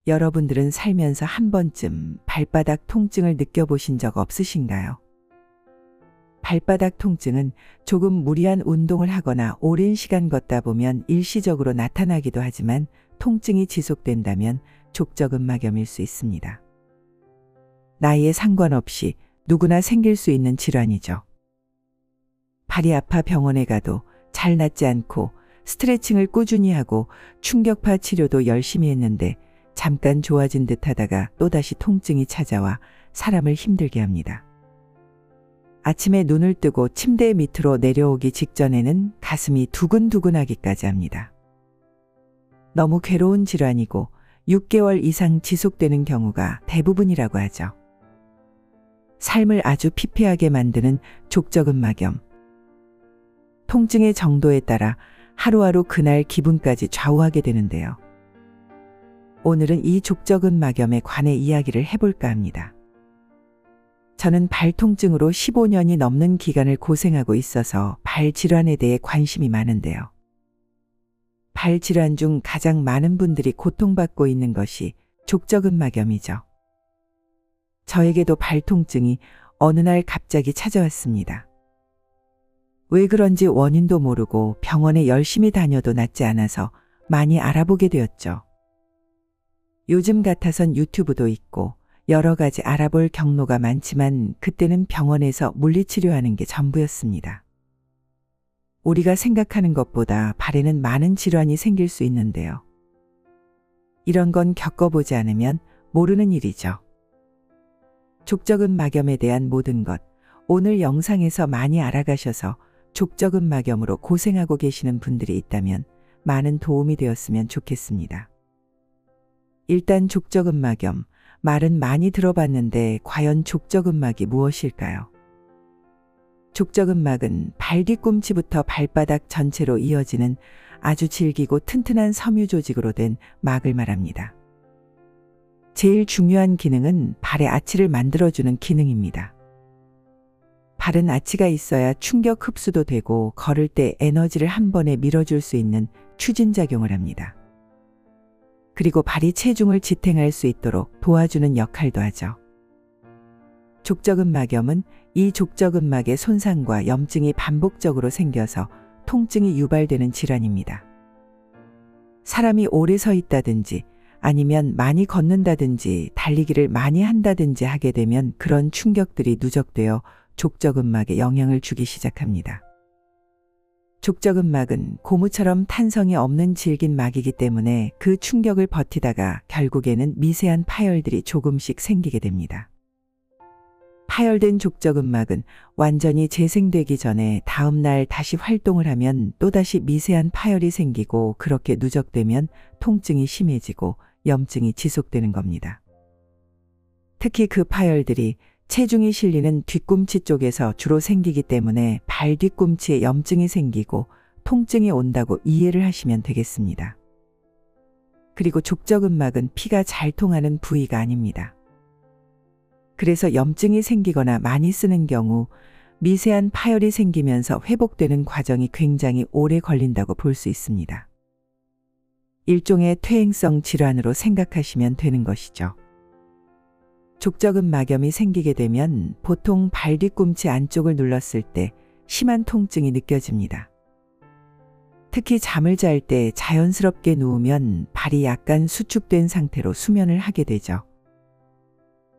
여러분들은 살면서 한 번쯤 발바닥 통증을 느껴보신 적 없으신가요? 발바닥 통증은 조금 무리한 운동을 하거나 오랜 시간 걷다 보면 일시적으로 나타나기도 하지만 통증이 지속된다면 족저근막염일 수 있습니다. 나이에 상관없이 누구나 생길 수 있는 질환이죠. 발이 아파 병원에 가도 잘 낫지 않고 스트레칭을 꾸준히 하고 충격파 치료도 열심히 했는데 잠깐 좋아진 듯 하다가 또다시 통증이 찾아와 사람을 힘들게 합니다. 아침에 눈을 뜨고 침대 밑으로 내려오기 직전에는 가슴이 두근두근하기까지 합니다. 너무 괴로운 질환이고 6개월 이상 지속되는 경우가 대부분이라고 하죠. 삶을 아주 피폐하게 만드는 족저근막염. 통증의 정도에 따라 하루하루 그날 기분까지 좌우하게 되는데요. 오늘은 이 족저근막염에 관해 이야기를 해볼까 합니다. 저는 발 통증으로 15년이 넘는 기간을 고생하고 있어서 발 질환에 대해 관심이 많은데요. 발 질환 중 가장 많은 분들이 고통받고 있는 것이 족저근막염이죠. 저에게도 발 통증이 어느 날 갑자기 찾아왔습니다. 왜 그런지 원인도 모르고 병원에 열심히 다녀도 낫지 않아서 많이 알아보게 되었죠. 요즘 같아선 유튜브도 있고 여러 가지 알아볼 경로가 많지만 그때는 병원에서 물리치료하는 게 전부였습니다. 우리가 생각하는 것보다 발에는 많은 질환이 생길 수 있는데요. 이런 건 겪어보지 않으면 모르는 일이죠. 족저근막염에 대한 모든 것, 오늘 영상에서 많이 알아가셔서 족저근막염으로 고생하고 계시는 분들이 있다면 많은 도움이 되었으면 좋겠습니다. 일단 족저근막염, 말은 많이 들어봤는데 과연 족저근막이 무엇일까요? 족저근막은 발 뒤꿈치부터 발바닥 전체로 이어지는 아주 질기고 튼튼한 섬유 조직으로 된 막을 말합니다. 제일 중요한 기능은 발의 아치를 만들어주는 기능입니다. 발은 아치가 있어야 충격 흡수도 되고 걸을 때 에너지를 한 번에 밀어줄 수 있는 추진작용을 합니다. 그리고 발이 체중을 지탱할 수 있도록 도와주는 역할도 하죠. 족저근막염은 이 족저근막의 손상과 염증이 반복적으로 생겨서 통증이 유발되는 질환입니다. 사람이 오래 서 있다든지 아니면 많이 걷는다든지 달리기를 많이 한다든지 하게 되면 그런 충격들이 누적되어 족저근막에 영향을 주기 시작합니다. 족저근막은 고무처럼 탄성이 없는 질긴 막이기 때문에 그 충격을 버티다가 결국에는 미세한 파열들이 조금씩 생기게 됩니다. 파열된 족저근막은 완전히 재생되기 전에 다음 날 다시 활동을 하면 또다시 미세한 파열이 생기고 그렇게 누적되면 통증이 심해지고 염증이 지속되는 겁니다. 특히 그 파열들이 체중이 실리는 뒤꿈치 쪽에서 주로 생기기 때문에 발 뒤꿈치에 염증이 생기고 통증이 온다고 이해를 하시면 되겠습니다. 그리고 족저근막은 피가 잘 통하는 부위가 아닙니다. 그래서 염증이 생기거나 많이 쓰는 경우 미세한 파열이 생기면서 회복되는 과정이 굉장히 오래 걸린다고 볼 수 있습니다. 일종의 퇴행성 질환으로 생각하시면 되는 것이죠. 족저근막염이 생기게 되면 보통 발 뒤꿈치 안쪽을 눌렀을 때 심한 통증이 느껴집니다. 특히 잠을 잘 때 자연스럽게 누우면 발이 약간 수축된 상태로 수면을 하게 되죠.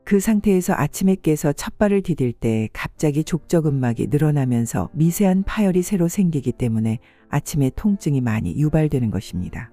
그 상태에서 아침에 깨서 첫 발을 디딜 때 갑자기 족저근막이 늘어나면서 미세한 파열이 새로 생기기 때문에 아침에 통증이 많이 유발되는 것입니다.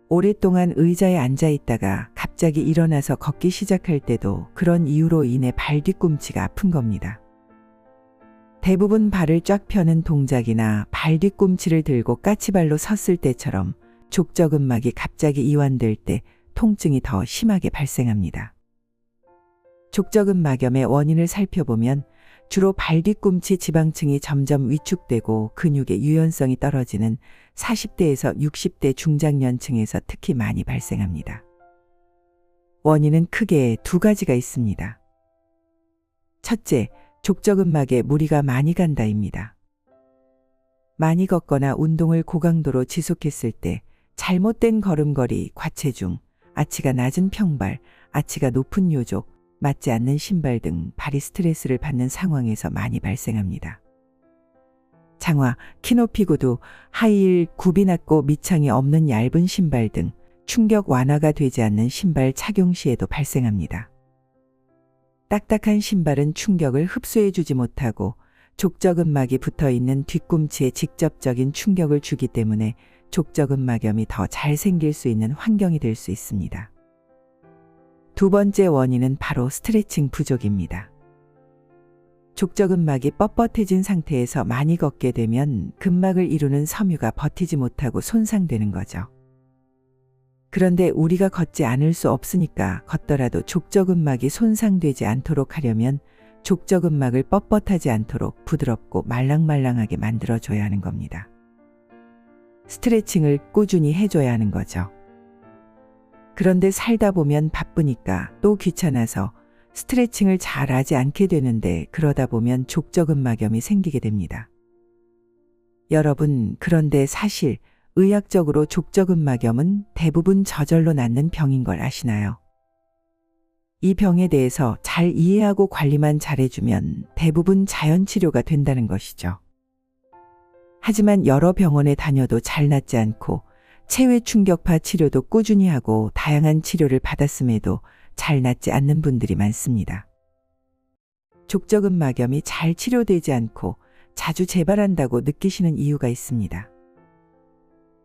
오랫동안 의자에 앉아 있다가 갑자기 일어나서 걷기 시작할 때도 그런 이유로 인해 발 뒤꿈치가 아픈 겁니다. 대부분 발을 쫙 펴는 동작이나 발 뒤꿈치를 들고 까치발로 섰을 때처럼 족저근막이 갑자기 이완될 때 통증이 더 심하게 발생합니다. 족저근막염의 원인을 살펴보면 주로 발 뒤꿈치 지방층이 점점 위축되고 근육의 유연성이 떨어지는 40대에서 60대 중장년층에서 특히 많이 발생합니다. 원인은 크게 두 가지가 있습니다. 첫째, 족저근막에 무리가 많이 간다입니다. 많이 걷거나 운동을 고강도로 지속했을 때 잘못된 걸음걸이, 과체중, 아치가 낮은 평발, 아치가 높은 요족, 맞지 않는 신발 등 발이 스트레스를 받는 상황에서 많이 발생합니다. 장화, 키 높이 구두, 하이힐, 굽이 낮고 밑창이 없는 얇은 신발 등 충격 완화가 되지 않는 신발 착용 시에도 발생합니다. 딱딱한 신발은 충격을 흡수해주지 못하고 족저근막이 붙어있는 뒤꿈치에 직접적인 충격을 주기 때문에 족저근막염이 더 잘 생길 수 있는 환경이 될 수 있습니다. 두 번째 원인은 바로 스트레칭 부족입니다. 족저근막이 뻣뻣해진 상태에서 많이 걷게 되면 근막을 이루는 섬유가 버티지 못하고 손상되는 거죠. 그런데 우리가 걷지 않을 수 없으니까 걷더라도 족저근막이 손상되지 않도록 하려면 족저근막을 뻣뻣하지 않도록 부드럽고 말랑말랑하게 만들어줘야 하는 겁니다. 스트레칭을 꾸준히 해줘야 하는 거죠. 그런데 살다 보면 바쁘니까 또 귀찮아서 스트레칭을 잘 하지 않게 되는데 그러다 보면 족저근막염이 생기게 됩니다. 여러분, 그런데 사실 의학적으로 족저근막염은 대부분 저절로 낫는 병인 걸 아시나요? 이 병에 대해서 잘 이해하고 관리만 잘해주면 대부분 자연치료가 된다는 것이죠. 하지만 여러 병원에 다녀도 잘 낫지 않고 체외 충격파 치료도 꾸준히 하고 다양한 치료를 받았음에도 잘 낫지 않는 분들이 많습니다. 족저근막염이 잘 치료되지 않고 자주 재발한다고 느끼시는 이유가 있습니다.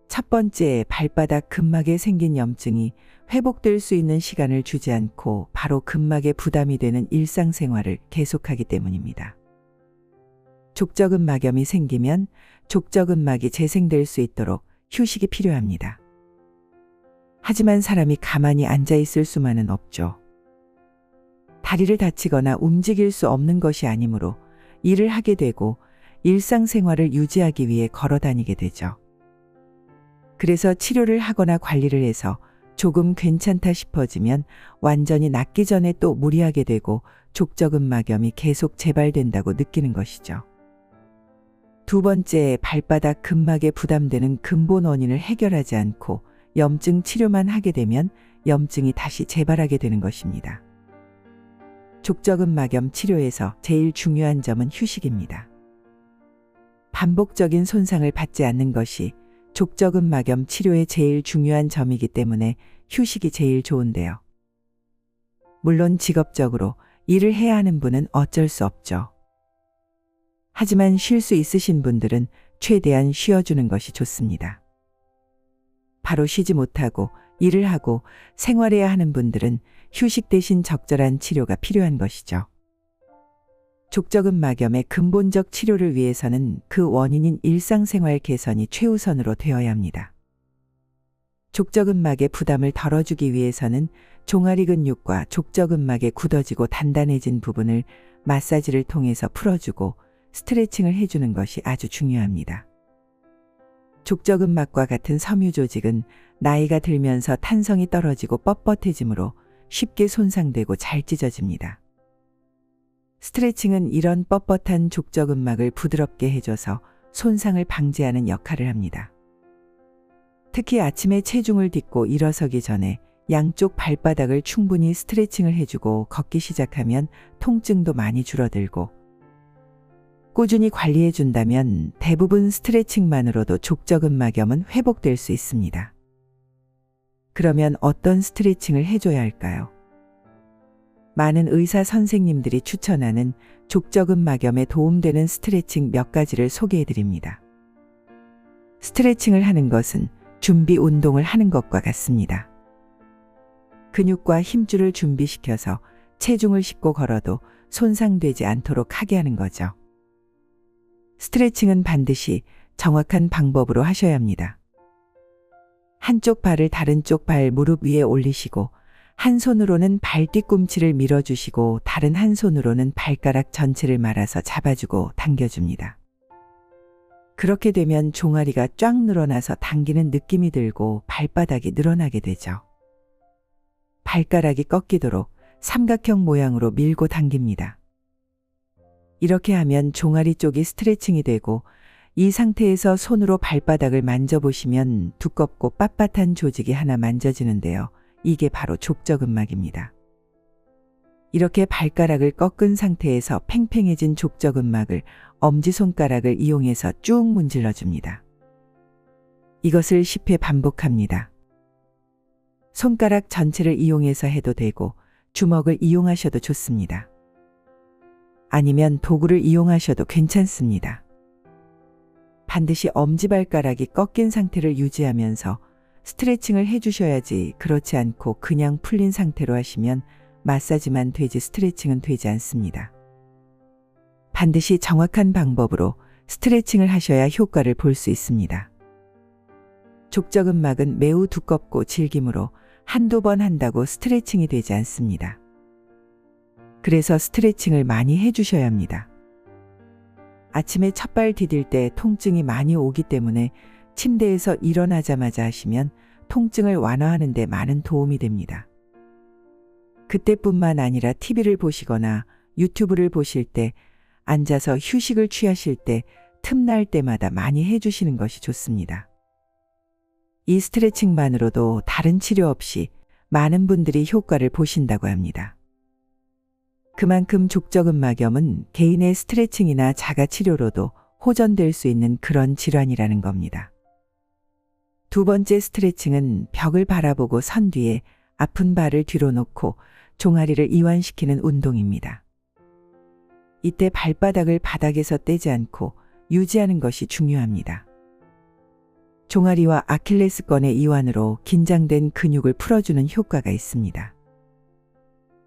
첫 번째, 발바닥 근막에 생긴 염증이 회복될 수 있는 시간을 주지 않고 바로 근막에 부담이 되는 일상생활을 계속하기 때문입니다. 족저근막염이 생기면 족저근막이 재생될 수 있도록 휴식이 필요합니다. 하지만 사람이 가만히 앉아 있을 수만은 없죠. 다리를 다치거나 움직일 수 없는 것이 아니므로 일을 하게 되고 일상생활을 유지하기 위해 걸어 다니게 되죠. 그래서 치료를 하거나 관리를 해서 조금 괜찮다 싶어지면 완전히 낫기 전에 또 무리하게 되고 족저근막염이 계속 재발된다고 느끼는 것이죠. 두 번째, 발바닥 근막에 부담되는 근본 원인을 해결하지 않고 염증 치료만 하게 되면 염증이 다시 재발하게 되는 것입니다. 족저근막염 치료에서 제일 중요한 점은 휴식입니다. 반복적인 손상을 받지 않는 것이 족저근막염 치료의 제일 중요한 점이기 때문에 휴식이 제일 좋은데요. 물론 직업적으로 일을 해야 하는 분은 어쩔 수 없죠. 하지만 쉴 수 있으신 분들은 최대한 쉬어주는 것이 좋습니다. 바로 쉬지 못하고 일을 하고 생활해야 하는 분들은 휴식 대신 적절한 치료가 필요한 것이죠. 족저근막염의 근본적 치료를 위해서는 그 원인인 일상생활 개선이 최우선으로 되어야 합니다. 족저근막의 부담을 덜어주기 위해서는 종아리 근육과 족저근막의 굳어지고 단단해진 부분을 마사지를 통해서 풀어주고 스트레칭을 해주는 것이 아주 중요합니다. 족저근막과 같은 섬유 조직은 나이가 들면서 탄성이 떨어지고 뻣뻣해지므로 쉽게 손상되고 잘 찢어집니다. 스트레칭은 이런 뻣뻣한 족저근막을 부드럽게 해줘서 손상을 방지하는 역할을 합니다. 특히 아침에 체중을 딛고 일어서기 전에 양쪽 발바닥을 충분히 스트레칭을 해주고 걷기 시작하면 통증도 많이 줄어들고 꾸준히 관리해준다면 대부분 스트레칭만으로도 족저근막염은 회복될 수 있습니다. 그러면 어떤 스트레칭을 해줘야 할까요? 많은 의사 선생님들이 추천하는 족저근막염에 도움되는 스트레칭 몇 가지를 소개해드립니다. 스트레칭을 하는 것은 준비 운동을 하는 것과 같습니다. 근육과 힘줄을 준비시켜서 체중을 싣고 걸어도 손상되지 않도록 하게 하는 거죠. 스트레칭은 반드시 정확한 방법으로 하셔야 합니다. 한쪽 발을 다른 쪽 발 무릎 위에 올리시고 한 손으로는 발 뒤꿈치를 밀어주시고 다른 한 손으로는 발가락 전체를 말아서 잡아주고 당겨줍니다. 그렇게 되면 종아리가 쫙 늘어나서 당기는 느낌이 들고 발바닥이 늘어나게 되죠. 발가락이 꺾이도록 삼각형 모양으로 밀고 당깁니다. 이렇게 하면 종아리 쪽이 스트레칭이 되고 이 상태에서 손으로 발바닥을 만져보시면 두껍고 빳빳한 조직이 하나 만져지는데요. 이게 바로 족저근막입니다. 이렇게 발가락을 꺾은 상태에서 팽팽해진 족저근막을 엄지손가락을 이용해서 쭉 문질러 줍니다. 이것을 10회 반복합니다. 손가락 전체를 이용해서 해도 되고 주먹을 이용하셔도 좋습니다. 아니면 도구를 이용하셔도 괜찮습니다. 반드시 엄지발가락이 꺾인 상태를 유지하면서 스트레칭을 해주셔야지, 그렇지 않고 그냥 풀린 상태로 하시면 마사지만 되지 스트레칭은 되지 않습니다. 반드시 정확한 방법으로 스트레칭을 하셔야 효과를 볼 수 있습니다. 족저근막은 매우 두껍고 질기므로 한두 번 한다고 스트레칭이 되지 않습니다. 그래서 스트레칭을 많이 해주셔야 합니다. 아침에 첫발 디딜 때 통증이 많이 오기 때문에 침대에서 일어나자마자 하시면 통증을 완화하는 데 많은 도움이 됩니다. 그때뿐만 아니라 TV를 보시거나 유튜브를 보실 때, 앉아서 휴식을 취하실 때, 틈날 때마다 많이 해주시는 것이 좋습니다. 이 스트레칭만으로도 다른 치료 없이 많은 분들이 효과를 보신다고 합니다. 그만큼 족저근막염은 개인의 스트레칭이나 자가치료로도 호전될 수 있는 그런 질환이라는 겁니다. 두 번째 스트레칭은 벽을 바라보고 선 뒤에 아픈 발을 뒤로 놓고 종아리를 이완시키는 운동입니다. 이때 발바닥을 바닥에서 떼지 않고 유지하는 것이 중요합니다. 종아리와 아킬레스건의 이완으로 긴장된 근육을 풀어주는 효과가 있습니다.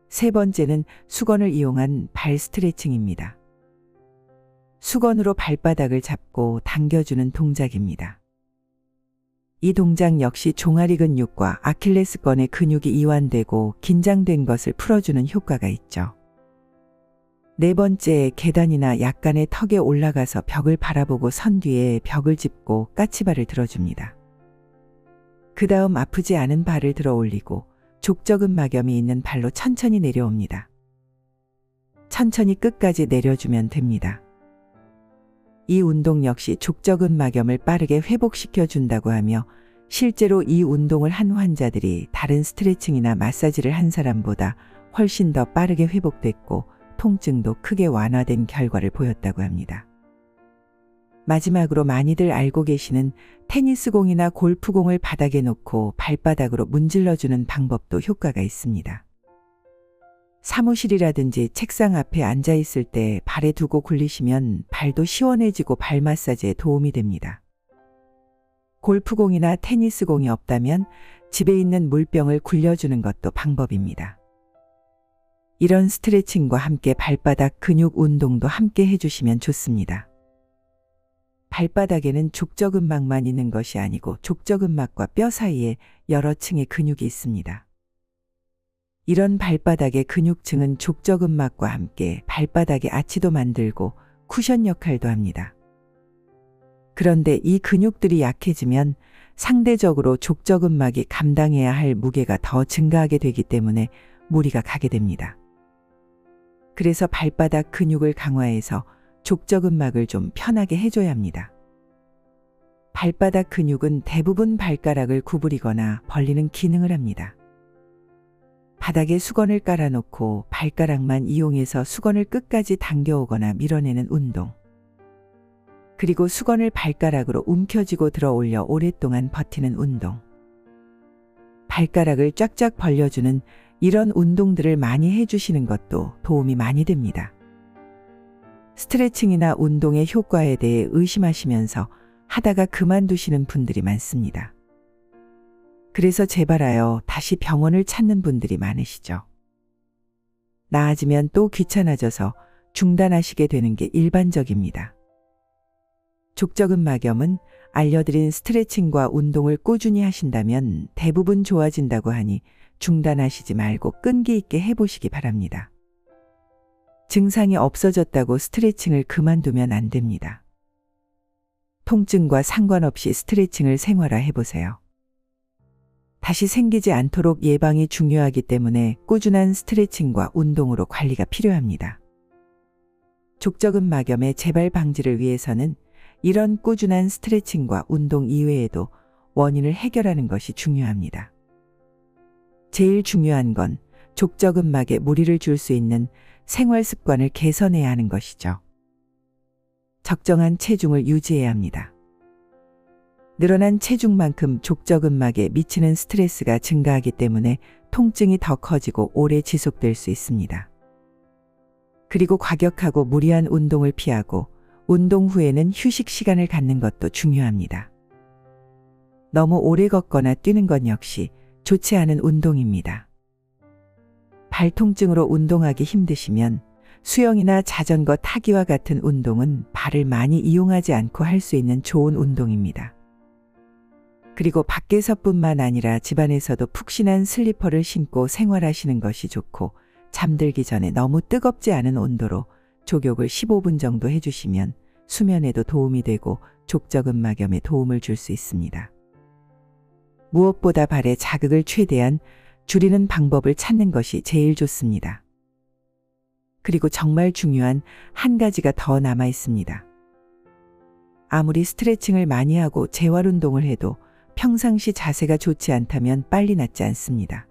세 번째는 수건을 이용한 발 스트레칭입니다. 수건으로 발바닥을 잡고 당겨주는 동작입니다. 이 동작 역시 종아리 근육과 아킬레스건의 근육이 이완되고 긴장된 것을 풀어주는 효과가 있죠. 네 번째, 계단이나 약간의 턱에 올라가서 벽을 바라보고 선 뒤에 벽을 짚고 까치발을 들어줍니다. 그 다음 아프지 않은 발을 들어 올리고 족저근막염이 있는 발로 천천히 내려옵니다. 천천히 끝까지 내려주면 됩니다. 이 운동 역시 족저근막염을 빠르게 회복시켜 준다고 하며, 실제로 이 운동을 한 환자들이 다른 스트레칭이나 마사지를 한 사람보다 훨씬 더 빠르게 회복됐고 통증도 크게 완화된 결과를 보였다고 합니다. 마지막으로 많이들 알고 계시는 테니스공이나 골프공을 바닥에 놓고 발바닥으로 문질러주는 방법도 효과가 있습니다. 사무실이라든지 책상 앞에 앉아 있을 때 발에 두고 굴리시면 발도 시원해지고 발 마사지에 도움이 됩니다. 골프공이나 테니스공이 없다면 집에 있는 물병을 굴려주는 것도 방법입니다. 이런 스트레칭과 함께 발바닥 근육 운동도 함께 해주시면 좋습니다. 발바닥에는 족저근막만 있는 것이 아니고 족저근막과 뼈 사이에 여러 층의 근육이 있습니다. 이런 발바닥의 근육층은 족저근막과 함께 발바닥의 아치도 만들고 쿠션 역할도 합니다. 그런데 이 근육들이 약해지면 상대적으로 족저근막이 감당해야 할 무게가 더 증가하게 되기 때문에 무리가 가게 됩니다. 그래서 발바닥 근육을 강화해서 족저근막을 좀 편하게 해줘야 합니다. 발바닥 근육은 대부분 발가락을 구부리거나 벌리는 기능을 합니다. 바닥에 수건을 깔아놓고 발가락만 이용해서 수건을 끝까지 당겨오거나 밀어내는 운동. 그리고 수건을 발가락으로 움켜쥐고 들어 올려 오랫동안 버티는 운동. 발가락을 쫙쫙 벌려주는 이런 운동들을 많이 해주시는 것도 도움이 많이 됩니다. 스트레칭이나 운동의 효과에 대해 의심하시면서 하다가 그만두시는 분들이 많습니다. 그래서 재발하여 다시 병원을 찾는 분들이 많으시죠. 나아지면 또 귀찮아져서 중단하시게 되는 게 일반적입니다. 족저근막염은 알려드린 스트레칭과 운동을 꾸준히 하신다면 대부분 좋아진다고 하니 중단하시지 말고 끈기 있게 해보시기 바랍니다. 증상이 없어졌다고 스트레칭을 그만두면 안 됩니다. 통증과 상관없이 스트레칭을 생활화해보세요. 다시 생기지 않도록 예방이 중요하기 때문에 꾸준한 스트레칭과 운동으로 관리가 필요합니다. 족저근막염의 재발 방지를 위해서는 이런 꾸준한 스트레칭과 운동 이외에도 원인을 해결하는 것이 중요합니다. 제일 중요한 건 족저근막에 무리를 줄 수 있는 생활 습관을 개선해야 하는 것이죠. 적정한 체중을 유지해야 합니다. 늘어난 체중만큼 족저근막에 미치는 스트레스가 증가하기 때문에 통증이 더 커지고 오래 지속될 수 있습니다. 그리고 과격하고 무리한 운동을 피하고 운동 후에는 휴식 시간을 갖는 것도 중요합니다. 너무 오래 걷거나 뛰는 것 역시 좋지 않은 운동입니다. 발 통증으로 운동하기 힘드시면 수영이나 자전거 타기와 같은 운동은 발을 많이 이용하지 않고 할 수 있는 좋은 운동입니다. 그리고 밖에서뿐만 아니라 집안에서도 푹신한 슬리퍼를 신고 생활하시는 것이 좋고, 잠들기 전에 너무 뜨겁지 않은 온도로 족욕을 15분 정도 해주시면 수면에도 도움이 되고 족저근막염에 도움을 줄 수 있습니다. 무엇보다 발에 자극을 최대한 줄이는 방법을 찾는 것이 제일 좋습니다. 그리고 정말 중요한 한 가지가 더 남아 있습니다. 아무리 스트레칭을 많이 하고 재활 운동을 해도 평상시 자세가 좋지 않다면 빨리 낫지 않습니다.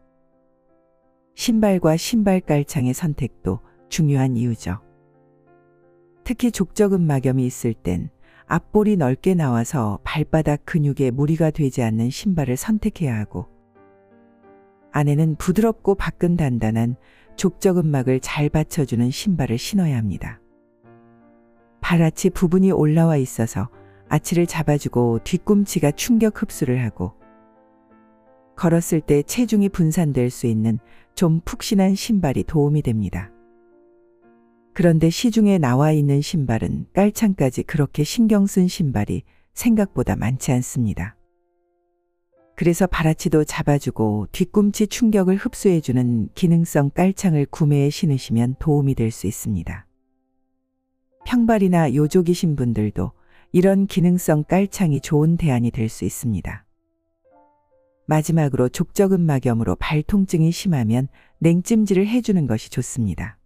신발과 신발 깔창의 선택도 중요한 이유죠. 특히 족저근막염이 있을 땐 앞볼이 넓게 나와서 발바닥 근육에 무리가 되지 않는 신발을 선택해야 하고, 안에는 부드럽고 밖은 단단한 족저근막을 잘 받쳐주는 신발을 신어야 합니다. 발아치 부분이 올라와 있어서 아치를 잡아주고 뒤꿈치가 충격 흡수를 하고, 걸었을 때 체중이 분산될 수 있는 좀 푹신한 신발이 도움이 됩니다. 그런데 시중에 나와 있는 신발은 깔창까지 그렇게 신경 쓴 신발이 생각보다 많지 않습니다. 그래서 발아치도 잡아주고 뒤꿈치 충격을 흡수해주는 기능성 깔창을 구매해 신으시면 도움이 될 수 있습니다. 평발이나 요족이신 분들도 이런 기능성 깔창이 좋은 대안이 될 수 있습니다. 마지막으로 족저근막염으로 발 통증이 심하면 냉찜질을 해주는 것이 좋습니다.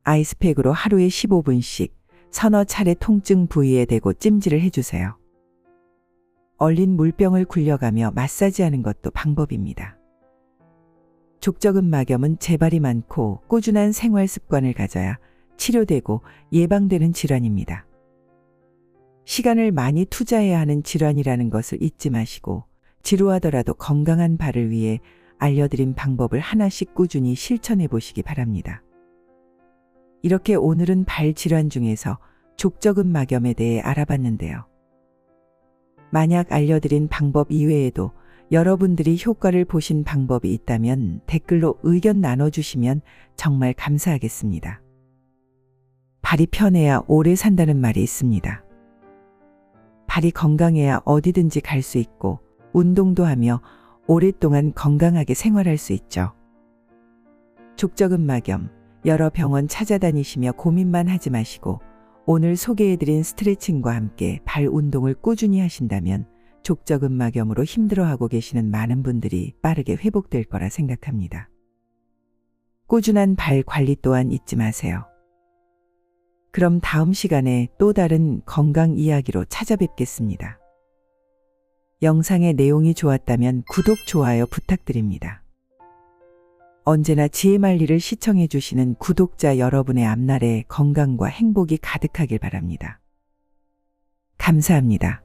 아이스팩으로 하루에 15분씩 서너 차례 통증 부위에 대고 찜질을 해주세요. 얼린 물병을 굴려가며 마사지하는 것도 방법입니다. 족저근막염은 재발이 많고 꾸준한 생활 습관을 가져야 치료되고 예방되는 질환입니다. 시간을 많이 투자해야 하는 질환이라는 것을 잊지 마시고, 지루하더라도 건강한 발을 위해 알려드린 방법을 하나씩 꾸준히 실천해 보시기 바랍니다. 이렇게 오늘은 발 질환 중에서 족저근막염에 대해 알아봤는데요. 만약 알려드린 방법 이외에도 여러분들이 효과를 보신 방법이 있다면 댓글로 의견 나눠주시면 정말 감사하겠습니다. 발이 편해야 오래 산다는 말이 있습니다. 발이 건강해야 어디든지 갈 수 있고 운동도 하며 오랫동안 건강하게 생활할 수 있죠. 족저근막염, 여러 병원 찾아다니시며 고민만 하지 마시고 오늘 소개해드린 스트레칭과 함께 발 운동을 꾸준히 하신다면 족저근막염으로 힘들어하고 계시는 많은 분들이 빠르게 회복될 거라 생각합니다. 꾸준한 발 관리 또한 잊지 마세요. 그럼 다음 시간에 또 다른 건강 이야기로 찾아뵙겠습니다. 영상의 내용이 좋았다면 구독, 좋아요 부탁드립니다. 언제나 지혜만리를 시청해 주시는 구독자 여러분의 앞날에 건강과 행복이 가득하길 바랍니다. 감사합니다.